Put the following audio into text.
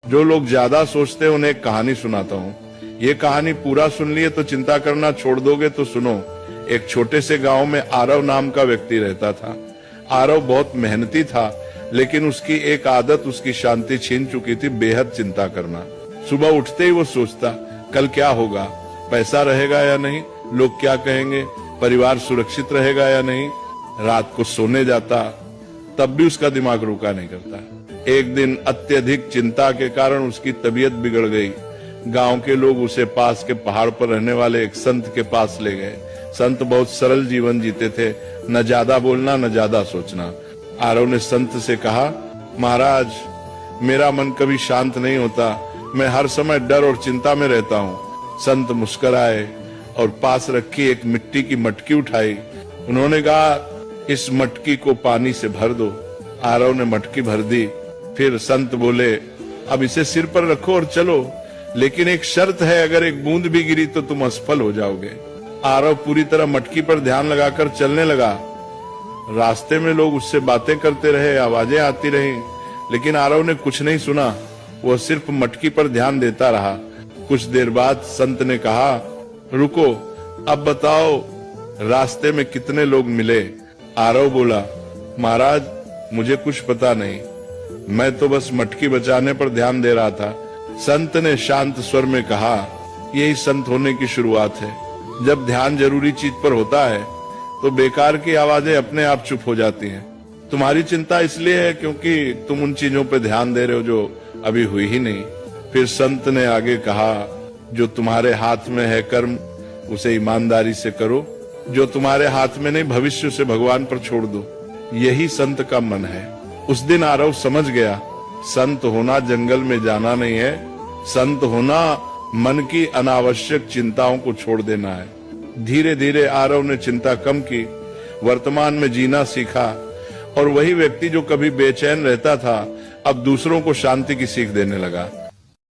जो लोग ज्यादा सोचते हैं उन्हें एक कहानी सुनाता हूँ। ये कहानी पूरा सुन लिए तो चिंता करना छोड़ दोगे तो सुनो। एक छोटे से गांव में आरव नाम का व्यक्ति रहता था। आरव बहुत मेहनती था, लेकिन उसकी एक आदत उसकी शांति छीन चुकी थी, बेहद चिंता करना। सुबह उठते ही वो सोचता, कल क्या होगा, पैसा रहेगा या नहीं, लोग क्या कहेंगे, परिवार सुरक्षित रहेगा या नहीं। रात को सोने जाता, तब भी उसका दिमाग रुका नहीं करता। एक दिन अत्यधिक चिंता के कारण उसकी तबीयत बिगड़ गई। गांव के लोग उसे पास के पहाड़ पर रहने वाले एक संत के पास ले गए। संत बहुत सरल जीवन जीते थे, न ज्यादा बोलना न ज्यादा सोचना। आरव ने संत से कहा, महाराज, मेरा मन कभी शांत नहीं होता, मैं हर समय डर और चिंता में रहता हूँ। संत मुस्कुराए और पास रखी एक मिट्टी की मटकी उठाई। उन्होंने कहा, इस मटकी को पानी से भर दो। आरव ने मटकी भर दी। फिर संत बोले, अब इसे सिर पर रखो और चलो, लेकिन एक शर्त है, अगर एक बूंद भी गिरी तो तुम असफल हो जाओगे। आरव पूरी तरह मटकी पर ध्यान लगाकर चलने लगा। रास्ते में लोग उससे बातें करते रहे, आवाजें आती रही, लेकिन आरव ने कुछ नहीं सुना। वह सिर्फ मटकी पर ध्यान देता रहा। कुछ देर बाद संत ने कहा, रुको, अब बताओ रास्ते में कितने लोग मिले। आरव बोला, महाराज, मुझे कुछ पता नहीं, मैं तो बस मटकी बचाने पर ध्यान दे रहा था। संत ने शांत स्वर में कहा, यही संत होने की शुरुआत है। जब ध्यान जरूरी चीज पर होता है तो बेकार की आवाजें अपने आप चुप हो जाती हैं। तुम्हारी चिंता इसलिए है क्योंकि तुम उन चीजों पर ध्यान दे रहे हो जो अभी हुई ही नहीं। फिर संत ने आगे कहा, जो तुम्हारे हाथ में है कर्म, उसे ईमानदारी से करो। जो तुम्हारे हाथ में नहीं, भविष्य से भगवान पर छोड़ दो। यही संत का मन है। उस दिन आरव समझ गया, संत होना जंगल में जाना नहीं है, संत होना मन की अनावश्यक चिंताओं को छोड़ देना है। धीरे धीरे आरव ने चिंता कम की, वर्तमान में जीना सीखा, और वही व्यक्ति जो कभी बेचैन रहता था अब दूसरों को शांति की सीख देने लगा।